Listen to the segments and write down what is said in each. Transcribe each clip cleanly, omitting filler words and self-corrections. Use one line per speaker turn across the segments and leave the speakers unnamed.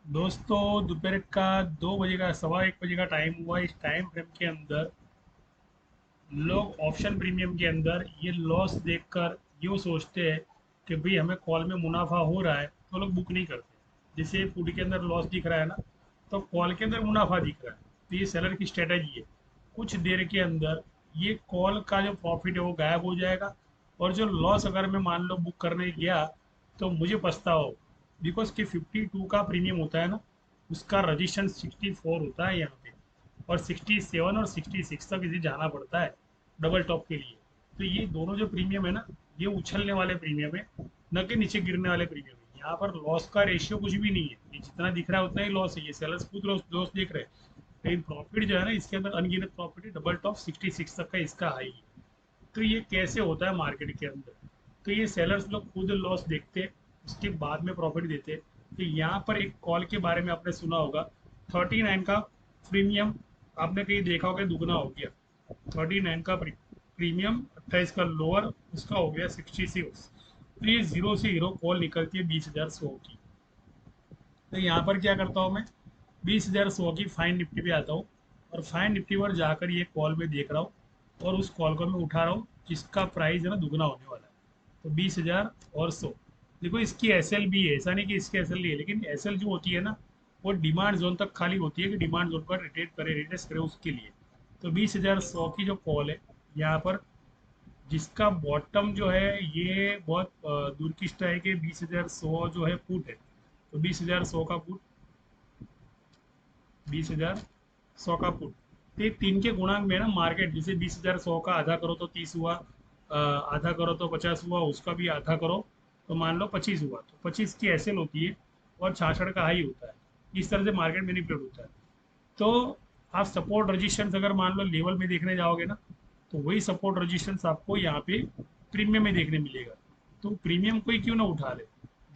दोस्तों दोपहर का 2 बजे का 1:15 बजे का टाइम हुआ। इस टाइम फ्रेम के अंदर लोग ऑप्शन प्रीमियम के अंदर ये लॉस देखकर यूँ सोचते हैं कि भाई हमें कॉल में मुनाफा हो रहा है, तो लोग बुक नहीं करते। जैसे पुट के अंदर लॉस दिख रहा है ना, तो कॉल के अंदर मुनाफा दिख रहा है। तो ये सेलर की स्ट्रेटजी है। कुछ देर के अंदर ये कॉल का जो प्रॉफिट है वो गायब हो जाएगा, और जो लॉस अगर मैं मान लो बुक करने गया तो मुझे पछतावा हो। बिकॉज कि 52 का प्रीमियम होता है ना, उसका रजिस्ट्रेशन 64 होता है यहाँ पे, और 67 और 66 तक इसे जाना पड़ता है डबल टॉप के लिए। तो ये दोनों जो प्रीमियम है ना, ये उछलने वाले प्रीमियम है, न कि नीचे गिरने वाले प्रीमियम है। यहाँ पर लॉस का रेशियो कुछ भी नहीं है, ये जितना दिख रहा है उतना ही लॉस है। ये सेलर्स खुद लॉस देख रहे हैं, लेकिन प्रॉफिट जो है ना, इसके अंदर अनगिनत प्रॉफिट है। डबल टॉप 66 तक का इसका हाई है। तो ये कैसे होता है मार्केट के अंदर? तो ये सेलर्स लोग खुद लॉस देखते हैं, उसके बाद में प्रॉफिट देते हैं। तो यहाँ पर एक कॉल के बारे में आपने सुना होगा, 39 का प्रीमियम आपने कहीं देखा होगा, दुगना हो गया। 39 का प्रीमियम, 28 का लोअर, उसका हो गया 66। तो ये जीरो से हीरो कॉल निकलती है 20,100 की। तो यहाँ पर क्या करता हूँ मैं, 20,100 की फाइन निफ्टी पे आता हूँ, और फाइन निफ्टी पर जाकर ये कॉल में देख रहा हूँ, और उस कॉल को मैं उठा रहा हूँ जिसका प्राइस है ना दुगना होने वाला है। तो 20,100। देखो इसकी एस एल भी है, ऐसा नहीं कि इसकी एस एल नहीं है, लेकिन एस एल जो होती है ना, वो डिमांड जोन तक खाली होती है कि डिमांड जोन पर रिटेस्ट करे उसके लिए। तो 20,100 की जो कॉल है यहाँ पर, जिसका बॉटम जो है ये बहुत दूर की स्ट्राइक है। 20,100 जो है पुट है, तो 20,100 का पुट, 20,100 का पुट। तो ये तीन के गुणांक में है ना मार्केट, जैसे 20,100 का आधा करो तो 30 हुआ, आधा करो तो 50 हुआ, उसका भी आधा करो तो मान लो 25 हुआ। तो 25 की एसएल होती है, और 66 का हाई होता है। इस तरह से मार्केट मैनिपुलेट होता है। तो आप सपोर्ट रजिस्टेंस अगर मान लो लेवल में देखने जाओगे ना, तो वही सपोर्ट रजिस्टेंस आपको यहाँ पे प्रीमियम में देखने मिलेगा। तो प्रीमियम कोई क्यों ना उठा ले।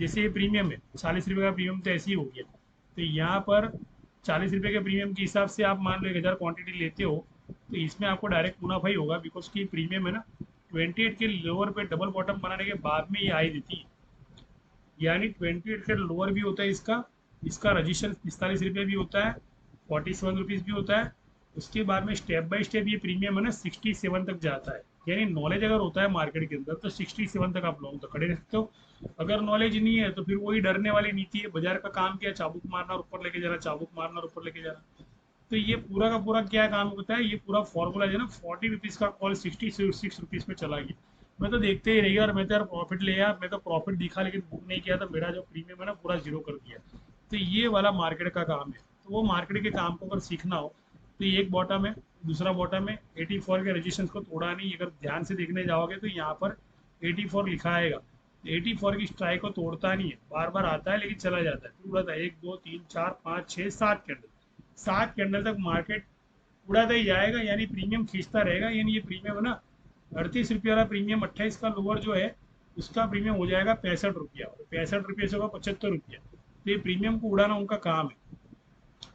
जैसे ये प्रीमियम है 40 रुपये का, प्रीमियम तो ऐसे ही हो गया। तो यहाँ पर 40 रुपये के प्रीमियम के हिसाब से आप मान लो 1,000 क्वांटिटी लेते हो, तो इसमें आपको डायरेक्ट मुनाफा ही होगा। बिकॉज की प्रीमियम है ना, 28 के लोअर पे डबल बॉटम बनाने के बाद में ये आई देती है। यानी 28 का लोअर भी होता है इसका, इसका रजिस्ट्रेशन 45 रुपये भी होता है, 47 रुपीज़ भी होता है। उसके बाद में स्टेप बाय स्टेप ये प्रीमियम है ना 67 तक जाता है। यानी नॉलेज अगर होता है मार्केट के अंदर, तो 67 तक आप लॉन्ग तक खड़े रह सकते हो। अगर नॉलेज नहीं है तो फिर वही डरने वाली नीति है। बाजार का काम क्या है, चाबुक मारना और ऊपर लेके जाना, चाबुक मारना और ऊपर लेके जाना। तो ये पूरा का पूरा क्या काम होता है, ये पूरा फॉर्मूला जो है ना, 40 रुपीज़ का कॉल 66 रुपीज़ में चला गया। मैं तो देखते ही रह गया, और मैं तो यार प्रॉफिट ले यार, मैं तो प्रॉफिट दिखा लेकिन बुक नहीं किया, तो मेरा जो प्रीमियम है ना पूरा जीरो कर दिया। तो ये वाला मार्केट का काम है। तो वो मार्केट के काम को अगर सीखना हो, तो ये एक बॉटम है, दूसरा बॉटम है। 84 के रजिस्ट्रेशन को तोड़ा नहीं, अगर ध्यान से देखने जाओगे तो यहाँ पर 84 लिखा आएगा। 84 की स्ट्राइक को तोड़ता नहीं है, बार बार आता है लेकिन चला जाता है, फिर उड़ाता है 1 2 3 4 5 6 7 कैंडल। 7 कैंडल तक मार्केट उड़ाता ही जाएगा, यानी प्रीमियम खींचता रहेगा। यानी ये प्रीमियम है ना, 38 रुपये वाला प्रीमियम, 28 का लोअर जो है उसका प्रीमियम हो जाएगा 65 रुपया, और 65 रुपये से होगा 75 रुपया। तो ये प्रीमियम को उड़ाना उनका काम है।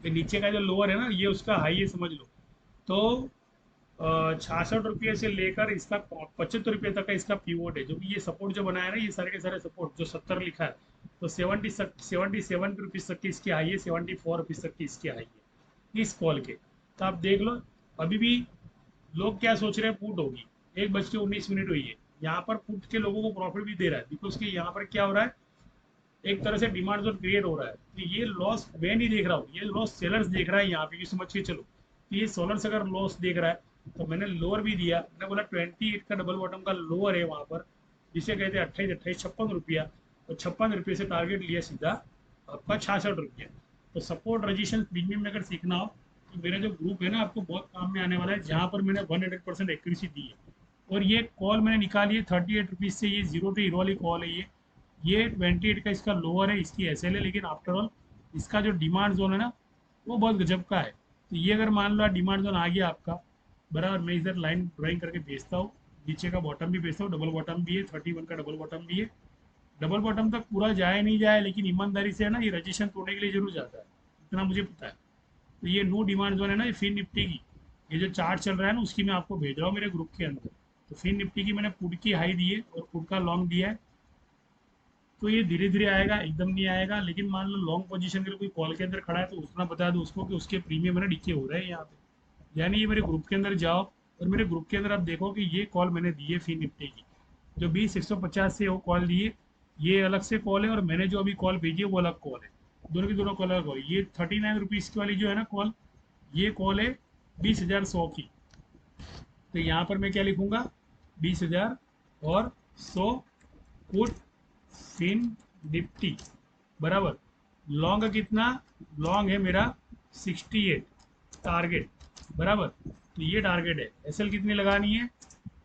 ये नीचे का जो लोअर है ना, ये उसका हाई है समझ लो। तो 66 रुपये से लेकर इसका 75 रुपये तक का इसका पीवोट है। जो कि ये सपोर्ट जो बनाया ना, ये सारे के सारे सपोर्ट जो 70 लिखा है, तो 77 रुपीज़ तक की इसकी हाई है, 74 रुपीज़ तक की इसकी हाई है इस कॉल के। तो आप देख लो, अभी भी लोग क्या सोच रहे हैं, पुट होगी। 1:19 हुई है, यहाँ पर पुट के लोगों को प्रॉफिट भी दे रहा है। बिकॉज कि यहाँ पर क्या हो रहा है, एक तरह से डिमांड जोन क्रिएट हो रहा है। तो ये लॉस मैं नहीं देख रहा हूँ, ये लॉस सेलर्स देख रहा है यहाँ पे, ये समझ के चलो। तो ये सेलर्स अगर लॉस देख रहा है, तो मैंने लोअर भी दिया, मैंने बोला 28 का डबल बॉटम का लोअर है वहाँ पर, जिसे कहते हैं 28 और 56 रुपये से टारगेट लिया सीधा आपका 66 रुपया। तो सपोर्ट रजिस्ट्रेशन प्रीमियम में अगर सीखना हो, तो मेरा जो ग्रुप है ना आपको बहुत काम में आने वाला है, जहाँ पर मैंने 100% एक्यूरेसी दी है। और ये कॉल मैंने निकाली है 38 रुपीज़ से, ये जीरो टू हीरो वाली कॉल है ये 28 का इसका लोअर है, इसकी एस एल है। लेकिन आफ्टर ऑल इसका जो डिमांड जोन है ना, वो बहुत गजब का है। तो ये अगर मान लो डिमांड जोन आ गया आपका बराबर, मैं इधर लाइन ड्राइंग करके भेजता हूँ, नीचे का बॉटम भी भेजता हूँ, डबल बॉटम भी है, 31 का डबल बॉटम भी है। डबल बॉटम तक पूरा जाए नहीं जाए, लेकिन ईमानदारी से है ना, ये रजिस्ट्रेशन तोड़ने के लिए जरूर जाता है, इतना मुझे पता है। तो ये नो डिमांड जोन है ना, ये फिन निफ्टी की, ये जो चार्ट चल रहा है ना, उसकी मैं आपको भेज रहा हूँ मेरे ग्रुप के अंदर। तो फिन निफ्टी की मैंने पुट की हाई दी है, और पुट का लॉन्ग दिया है तो ये धीरे धीरे आएगा, एकदम नहीं आएगा। लेकिन मान लो लॉन्ग पोजीशन के लिए कोई कॉल के अंदर खड़ा है तो उतना बता दो उसको कि उसके प्रीमियम है ना नीचे हो रहे हैं यहाँ पे। यानी ये मेरे ग्रुप के अंदर जाओ और मेरे ग्रुप के अंदर आप देखो कि ये कॉल मैंने दी है फिन निफ्टी की, जो 20 150 से वो कॉल दी है, ये अलग से कॉल है, और मैंने जो अभी कॉल भेजी है वो अलग कॉल है। दोनों की दोनों कॉल अलग कॉल। ये 39 रुपीज़ की वाली जो है ना कॉल, ये कॉल है 20,100 की। तो यहाँ पर मैं क्या लिखूंगा, 20,000 और 100 पुट फिन निफ्टी बराबर। लॉन्ग कितना, लॉन्ग है मेरा 68 टारगेट बराबर। तो ये टारगेट है। एसएल कितनी लगानी है,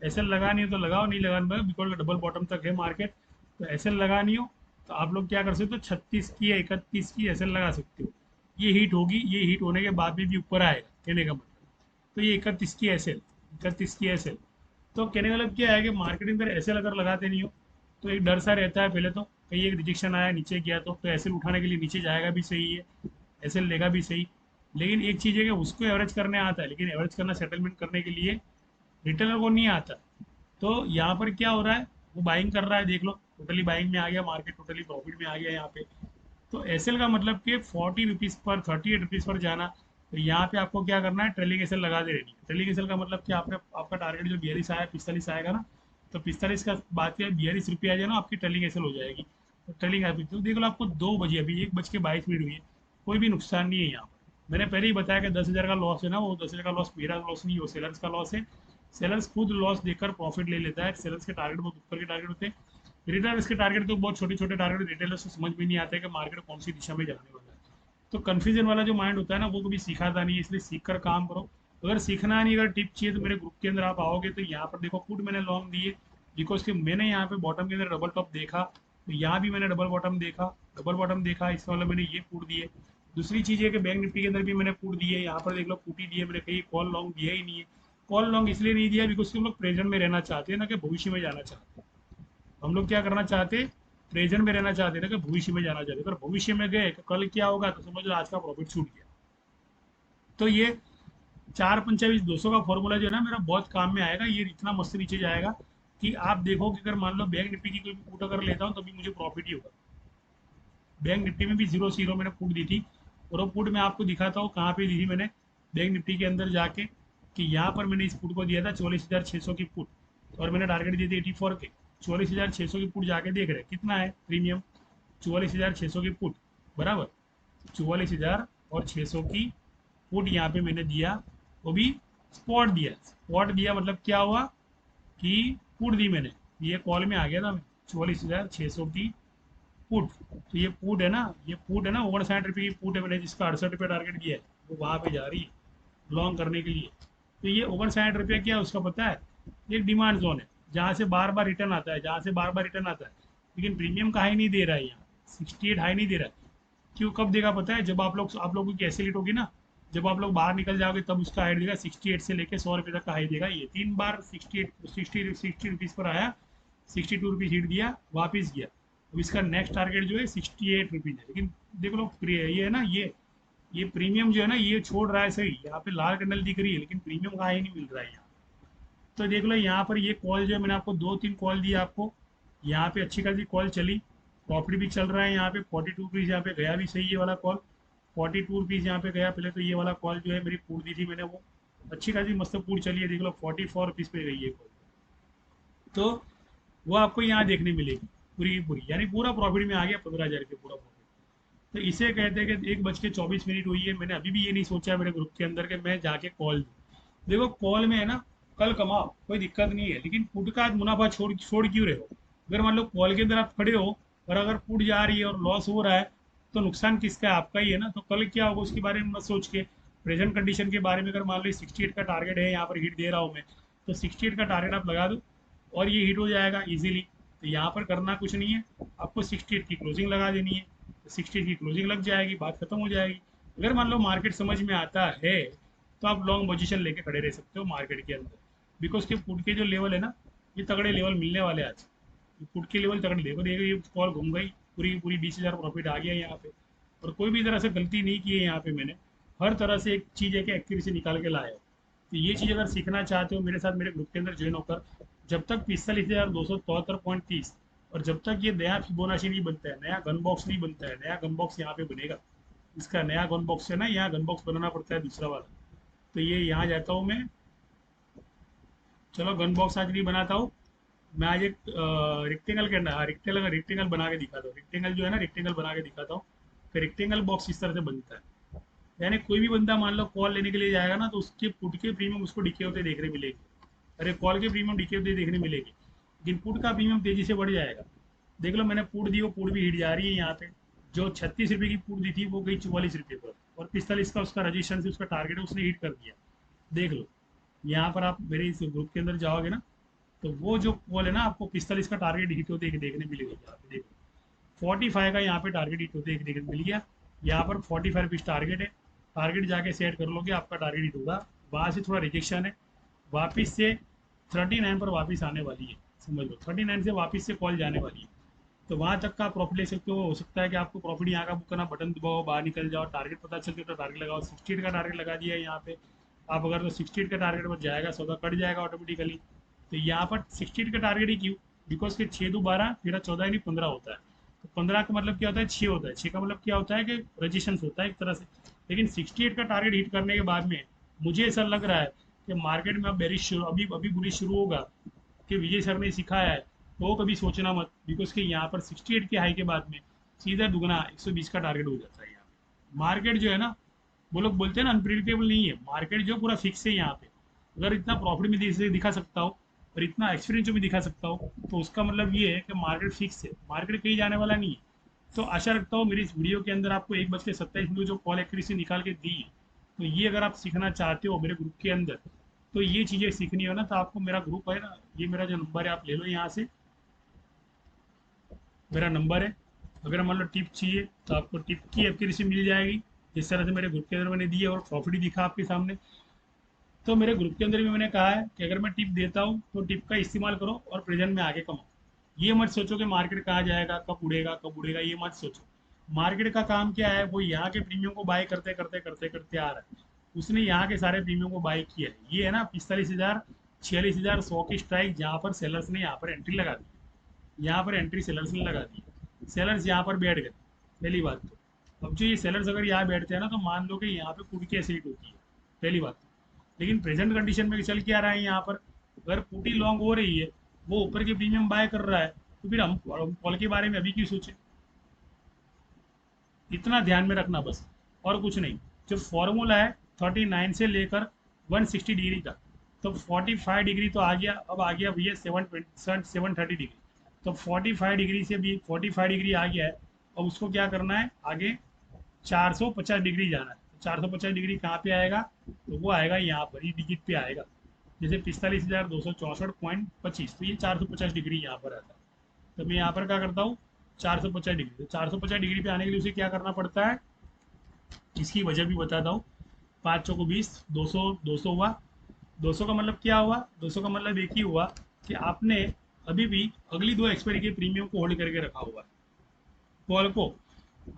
एसएल लगानी है तो लगाओ, नहीं लगानी है बिकॉज डबल बॉटम तक है मार्केट। तो एसएल लगानी हो तो आप लोग क्या कर सकते हो, 36 की या 31 की एसएल लगा सकते हो। ये हीट होगी, ये हीट होने के बाद भी ऊपर आएगा कहने का मतलब। तो ये 31 की एसएल, 31 की एसएल। तो कहने का मतलब क्या है कि मार्केट के अंदर एसएल अगर लगाते नहीं हो तो एक डर सा रहता है पहले तो, कहीं एक रिजेक्शन आया नीचे गया तो एसएल उठाने के लिए नीचे जाएगा भी सही है, एसएल लेगा भी सही। लेकिन एक चीज़ है कि उसको एवरेज करने आता है, लेकिन एवरेज करना सेटलमेंट करने के लिए रिटेलर को नहीं आता। तो यहाँ पर क्या हो रहा है, वो बाइंग कर रहा है, देख लो टोटली बाइंग में आ गया मार्केट, टोटली प्रॉफिट में आ गया यहाँ पे। तो एसएल का मतलब कि 40 रुपीज़ पर 38 रुपीज़ पर जाना। तो यहाँ पे आपको क्या करना है, ट्रेलिंग एसएल लगा दे रही है। ट्रेलिंग एसएल का मतलब कि आपने आपका टारगेट जो 42 आया 45 आएगा ना, तो 45 का बात किया 42 रुपये आ जाए ना, आपकी ट्रेलिंग एसएल हो जाएगी। तो ट्रेलिंग एसएल तो देख लो आपको 2 बजे, अभी 1:22 हुई है, कोई भी नुकसान नहीं है यहाँ पर। मैंने पहले ही बताया कि 10,000 का लॉस है ना, वो 10,000 का लॉस मेरा लॉस नहीं, वो सेलर्स का लॉस है। सेलर्स खुद लॉस देकर प्रॉफिट ले लेता है, सेलर्स के टारगेट बहुत ऊपर के टारगेट होते हैं। रिटेलर्स के टारगेट तो बहुत छोटे छोटे टारगेट, रिटेलर्स को समझ में नहीं आता है कि मार्केट कौन सी दिशा में जाने वाला है। तो कन्फ्यूजन वाला जो माइंड होता है ना, वो कभी सिखाता नहीं है, इसलिए सीख कर काम करो। अगर सीखना नहीं, अगर टिप चाहिए तो मेरे ग्रुप के अंदर आप आओगे तो यहाँ पर देखो पुट मैंने लॉन्ग दिए, बिकॉज कि मैंने यहाँ पे बॉटम के अंदर डबल टॉप देखा, तो यहाँ भी मैंने डबल बॉटम देखा, डबल बॉटम देखा, इसका मतलब मैंने ये पुट दिए। दूसरी चीज़ है कि बैंक निफ्टी के अंदर भी मैंने पुट दिए, यहाँ पर देख लो पुट ही दिए मैंने, कहीं कॉल लॉन्ग दिया ही नहीं है। कॉल लॉन्ग इसलिए नहीं दिया बिकॉज हम लोग प्रेजेंट में रहना चाहते हैं ना कि भविष्य में जाना चाहते हैं। हम लोग क्या करना चाहते, प्रेजेंट में रहना चाहते ना कि भविष्य में जाना चाहते। अगर भविष्य में गए तो कल क्या होगा, तो समझ लो आज का प्रॉफिट छूट गया। तो ये 4 25 200 का फॉर्मूला जो है ना मेरा बहुत काम में आएगा, ये इतना मस्त नीचे जाएगा कि आप देखो कि अगर मान लो बैंक निफ्टी की कोई भी पुट अगर लेता हूँ तभी मुझे प्रॉफिट ही होगा। बैंक निफ्टी में भी 0 0 मैंने पुट दी थी, और वो पुट मैं आपको दिखाता हूँ कहाँ पे दी थी मैंने, बैंक निफ्टी के अंदर जाके, कि यहाँ पर मैंने इस पुट को दिया था 44,600 की पुट, और मैंने टारगेट दिए थे 84 के। 44,600 की पुट जाके देख रहे हैं कितना है प्रीमियम, 44,600 की पुट बराबर। 44,600 की पुट यहाँ पे मैंने दिया, वो भी स्पॉट दिया। स्पॉट दिया मतलब क्या हुआ कि पुट दी मैंने, ये कॉल में आ गया था मैं, 44,600 की पुट। तो ये पुट है ना, ये पुट है ना 59 रुपये की पुट है, मैंने जिसका 68 रुपये टारगेट किया है वो वहाँ पे जा रही है लॉन्ग करने के लिए। तो ये 59 रुपये क्या है उसका पता है, एक डिमांड जोन है जहाँ से बार बार रिटर्न आता है, जहाँ से बार बार रिटर्न आता है। लेकिन प्रीमियम का हाई नहीं दे रहा है यहाँ, 68 हाई नहीं दे रहा है। क्यों, कब देगा पता है, जब आप लोगों की ऐसी लेट होगी ना, जब आप लोग बाहर निकल जाओगे तब उसका हाई देगा। 68 से लेके 100 रुपये तक का हाई देगा। ये 3 बार 60 रुपीज़ पर आया, 62 रुपीज़ हिट दिया, वापिस गया। अब इसका नेक्स्ट टारगेट जो है 68 रुपीज़ है। लेकिन देख लो ये है ना, ये प्रीमियम जो है ना ये छोड़ रहा है सही, यहाँ पे लाल कैंडल दिख रही है लेकिन प्रीमियम का हाई नहीं मिल रहा है यहाँ। तो देख लो यहाँ पर ये कॉल जो है मैंने आपको 2 3 कॉल दी आपको, यहाँ पे अच्छी खासी कॉल चली, प्रॉफिट भी चल रहा है यहाँ पे। 42 रुपीज़ यहाँ पे गया भी सही ये वाला कॉल, 42 रुपीज़ यहाँ पे गया पहले। तो ये वाला कॉल जो है मेरी पूट दी थी मैंने, वो अच्छी खासी मस्त पूट चली है, देख लो 44 रुपीज़ पे गई है कॉल। तो वो आपको यहाँ देखने मिलेगी पूरी की पूरी, यानी पूरा प्रॉफिट में आ गया 15,000 के पूरा प्रॉफिट। तो इसे कहते हैं कि 1:24 हुई है, मैंने अभी भी ये नहीं सोचा मेरे ग्रुप के अंदर कि मैं जाके कॉल दूँ। देखो कॉल में है ना, कल कमाओ कोई दिक्कत नहीं है, लेकिन पुट का आज मुनाफा छोड़ छोड़ क्यों रहे हो। अगर मान लो कॉल के अंदर आप खड़े हो और अगर पुट जा रही है और लॉस हो रहा है, तो नुकसान किसका है, आपका ही है ना। तो कल क्या होगा उसके बारे में मत सोच के, प्रेजेंट कंडीशन के बारे में, अगर मान लो 68 का टारगेट है यहाँ पर हिट दे रहा हूँ मैं, तो 68 का टारगेट आप लगा दो और ये हिट हो जाएगा इजीली। तो यहाँ पर करना कुछ नहीं है, आपको 68 की क्लोजिंग लगा देनी है, 60 की क्लोजिंग लग जाएगी, बात खत्म हो जाएगी। अगर मान लो मार्केट समझ में आता है तो आप लॉन्ग पोजीशन लेके खड़े रह सकते हो मार्केट के अंदर, बिकॉज के पुट के जो लेवल है ना, ये तगड़े लेवल मिलने वाले आज। पुट के लेवल तगड़े देखो देखो, ये कॉल घूम गई पूरी की पूरी, 20,000 प्रॉफिट आ गया यहाँ पे। और कोई भी तरह से गलती नहीं की है यहाँ पे मैंने, हर तरह से एक चीज़ है कि एक्यूरेसी निकाल के लाया हो। तो ये चीज़ अगर सीखना चाहते हो मेरे साथ मेरे ग्रुप के अंदर ज्वाइन होकर, जब तक 45,274.30 और जब तक ये नया फिबोनाची नहीं बनता है, नया गन बॉक्स नहीं बनता है, नया गन बॉक्स यहाँ पे बनेगा। इसका नया गन बॉक्स है ना, यहाँ गन बॉक्स बनाना पड़ता है दूसरा वाला। तो ये यहाँ जाता हूँ मैं। चलो गन बॉक्स आज नहीं बनाता हूँ मैं, आज एक रेक्टेंगल के ना रेक्टेंगल रेक्टेंगल बना के दिखाता हूँ। रेक्टेंगल जो है ना, रेक्टेंगल बना के दिखाता हूँ। फिर रेक्टेंगल बॉक्स इस तरह से बनता है। यानी कोई भी बंदा मान लो कॉल लेने के लिए जाएगा ना, तो उसके पुट के प्रीमियम उसको डिके होते देखने मिलेगी। अरे कॉल के प्रीमियम डिके होते देखने मिलेगी, लेकिन पुट का प्रीमियम तेजी से बढ़ जाएगा। देख लो मैंने पुट दी, वो पुट भी हिट जा रही है यहाँ पे। जो 36 रुपये की पुट दी थी वो गई 44 रुपये पर, और 45 का उसका रजिस्ट्रेशन से उसका टारगेट है, उसने हिट कर दिया। देख लो यहाँ पर आप मेरे इस ग्रुप के अंदर जाओगे ना, तो वो जो कॉल है ना, आपको 45 का टारगेट हिट होते देखने मिलेगा। यहाँ पे देखो 45 का यहाँ पे टारगेट हिट होते देखने मिल गया। यहाँ पर 45 रुपीज़ टारगेट है। टारगेट जाके सेट कर लोगे, आपका टारगेट हिट होगा। वहाँ से थोड़ा रिजेक्शन है, वापस से 39 पर वापस आने वाली है। समझ लो 39 से वापस से कॉल जाने वाली है। तो वहाँ तक का प्रॉफिट ले सकते हो सकता है कि आपको प्रॉफिट यहाँ का बुक करना, बटन दबाओ, बाहर निकल जाओ, टारगेट पता चलते तो टारगेट लगाओ। 68 का टारगेट लगा दिया है यहाँ पे। आप अगर तो 68 का टारगेट पर जाएगा, सौदा कट जाएगा ऑटोमेटिकली। तो यहाँ पर 68 का टारगेट ही क्यों? बिकॉज के 6 दो 12, फिर 14 यानी 15 होता है। तो 15 का मतलब क्या होता है? 6 होता है। 6 का मतलब क्या होता है कि रजिस्ट्रेशन होता है एक तरह से। लेकिन 68 का टारगेट हिट करने के बाद में मुझे ऐसा लग रहा है कि मार्केट में अब बेरिश शुरू, अभी अभी बुलिश शुरू होगा। कि विजय सर ने सिखाया है, तो कभी सोचना मत, बिकॉज कि यहाँ पर 68 के हाई के बाद में सीधा दुगना 120 का टारगेट हो जाता है यहाँ पे। मार्केट जो है ना, वो लोग बोलते हैं ना अनप्रिडिक्टेबल नहीं है, मार्केट जो पूरा फिक्स है यहाँ पे। अगर इतना प्रॉफिट में दिखा सकता हूँ और इतना एक्सपीरियंस भी दिखा सकता हूँ, तो उसका मतलब ये है कि मार्केट फिक्स है, मार्केट कहीं जाने वाला नहीं है। तो आशा रखता हूँ मेरी इस वीडियो के अंदर आपको 1:27 जो कॉल एक्यूरेसी निकाल के दी है, तो ये अगर आप सीखना चाहते हो मेरे ग्रुप के अंदर, तो ये चीज़ें सीखनी हो ना, तो आपको मेरा ग्रुप है ना, ये मेरा जो नंबर है आप ले लो यहाँ से, मेरा नंबर है। अगर मान लो टिप चाहिए तो आपको टिप की एक्यूरेसी मिल जाएगी, जिस तरह से मेरे ग्रुप के अंदर मैंने दी है और प्रॉफिट ही दिखा आपके सामने। तो मेरे ग्रुप के अंदर भी मैंने कहा है कि अगर मैं टिप देता हूँ तो टिप का इस्तेमाल करो और प्रेजेंट में आगे कमाओ। ये मत सोचो कि मार्केट कहाँ जाएगा, कब उड़ेगा, ये मत सोचो। मार्केट का काम क्या है? वो यहाँ के प्रीमियम को बाय करते करते करते करते आ रहा है। उसने यहाँ के सारे प्रीमियम को बाय किया है। ये है ना 45,000, 46,000, 100 की स्ट्राइक, जहाँ पर सेलर्स ने यहाँ पर एंट्री लगा दी। यहाँ पर एंट्री सेलर्स ने लगा दी। सेलर्स यहाँ पर बैठ गए, पहली बात तो। अब जो ये सेलर्स अगर यहाँ बैठते हैं ना, तो मान लो कि यहाँ पे पुट की एसिड होती है, पहली बात। लेकिन प्रेजेंट कंडीशन में चल क्या रहा है यहाँ पर? अगर पुटी लॉन्ग हो रही है, वो ऊपर के प्रीमियम बाय कर रहा है, तो फिर हम कॉल के बारे में अभी क्यों सोचें? इतना ध्यान में रखना बस, और कुछ नहीं। जो फॉर्मूला है 39 से लेकर 160 डिग्री का, तो 45 डिग्री तो आ गया, अब आ गया भैया 730 डिग्री। तो 45 डिग्री से भी 45 डिग्री आ गया है। अब उसको क्या करना है आगे? 450 डिग्री जाना है। 450 डिग्री कहाँ पे आएगा? तो वो आएगा यहाँ पर ही डिजिट पे आएगा। जैसे 45,264.25, तो ये 450 डिग्री यहाँ पर आता है। तो मैं यहाँ पर क्या करता हूँ? 450 डिग्री। तो 450 डिग्री पे आने के लिए उसे क्या करना पड़ता है, इसकी वजह भी बताता हूँ। 5 चौको 20, 200, 200 हुआ। 200 का मतलब क्या हुआ? 200 का मतलब एक ही हुआ कि आपने अभी भी अगली दो एक्सपायरी के प्रीमियम को होल्ड करके रखा हुआ है। कॉल को,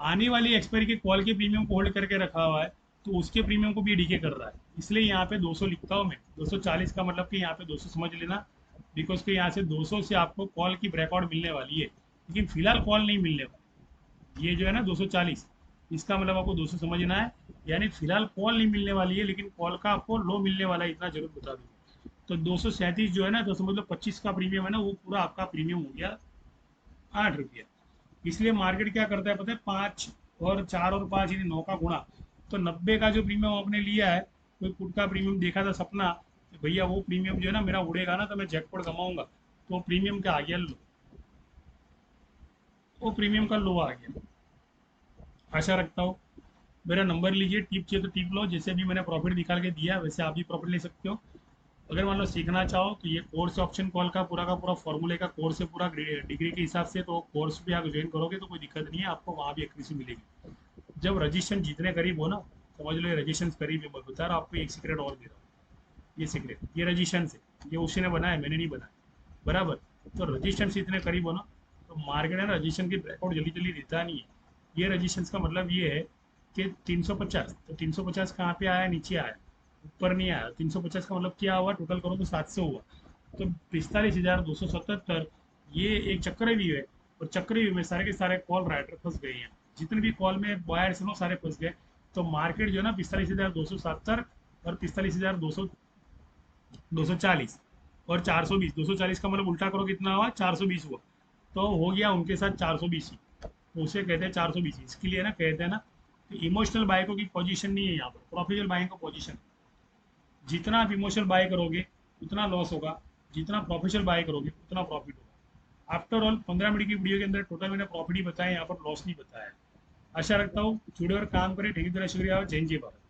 आने वाली एक्सपायरी के कॉल के प्रीमियम को होल्ड करके रखा हुआ है, तो उसके प्रीमियम को भी डीके कर रहा है। इसलिए यहाँ पे 200 लिखता हूँ मैं। 240 का मतलब कि यहाँ पे 200 समझ लेना, बिकॉज के यहाँ से 200 से आपको कॉल की ब्रेकआउट मिलने वाली है, लेकिन फिलहाल कॉल नहीं मिलने वाली। ये जो है ना 240, इसका मतलब आपको 200 समझना है। यानी फिलहाल कॉल नहीं मिलने वाली है, लेकिन कॉल का आपको लो मिलने वाला है, इतना जरूर बता दूँ। तो 237 जो है ना, तो समझ लो 25 का प्रीमियम है ना, वो पूरा आपका प्रीमियम हो गया 8 रुपया। इसलिए मार्केट क्या करता है पता है? 5 और 4 और 5 यानी 9 का गुणा। तो 90 का जो प्रीमियम आपने लिया है, कोई पुट का प्रीमियम देखा था सपना कि भैया वो प्रीमियम जो है ना मेरा उड़ेगा ना, तो मैं जैकपॉट कमाऊंगा, तो प्रीमियम का आ गया लो, वो प्रीमियम का लो आ गया। आशा रखता हूँ। मेरा नंबर लीजिए, टिप चाहिए तो टिप लो, जैसे भी मैंने प्रॉफिट निकाल के दिया वैसे आप भी प्रॉफिट ले सकते हो। अगर मान लो सीखना चाहो तो ये कोर्स ऑप्शन कॉल का पूरा फॉर्मूले का कोर्स है, पूरा डिग्री के हिसाब से। तो कोर्स भी आप ज्वाइन करोगे तो कोई दिक्कत नहीं है, आपको वहाँ भी एक्यूरेसी मिलेगी। जब रजिस्ट्रेशन जितने करीब हो ना, समझ लो ये रजिस्ट्रेशन करीब है। मैं बता रहा हूँ आपको एक सीक्रेट और दे रहा हूँ। ये सीक्रेट, ये रजिस्ट्रेशन से, ये उसने बनाया, मैंने नहीं बनाया, बराबर। तो रजिस्ट्रेशन से इतने करीब हो ना, तो मार्केट है ना रजिस्ट्रेशन की ब्रेकआउट जल्दी जल्दी देता नहीं है। ये रजिस्ट्रेशन का मतलब ये है कि 350, तो 350 कहाँ पे आया? नीचे आया, ऊपर नहीं आया। 350 का मतलब क्या हुआ? टोटल करो तो 700 हुआ। तो 45,277 ये एक चक्रव्यूह है, और चक्रव्यूह में सारे के सारे कॉल राइटर फंस गए हैं। जितने भी कॉल में बायर्स हैं वो सारे फंस गए। तो मार्केट जो है ना 45,270 और 45,240 और 420, 240 का मतलब उल्टा करो कितना हुआ, 420 हुआ। तो हो गया उनके साथ 420 ही, तो उसे कहते हैं 420। इसके लिए ना कहते हैं ना कि इमोशनल बाइकों की पोजीशन नहीं है यहाँ पर, प्रोफेशनल बाइंग का पोजीशन। जितना आप इमोशनल बाय करोगे उतना लॉस होगा, जितना प्रोफेशनल बाय करोगे उतना प्रॉफिट होगा। आफ्टर ऑल 15 मिनट की वीडियो के अंदर टोटल मैंने प्रॉफिट ही बताया, यहाँ पर लॉस नहीं बताया। आशा रखता हूँ जुड़े और काम करें। ठीक तरह शुक्रिया। जय हिंद, जय भारत।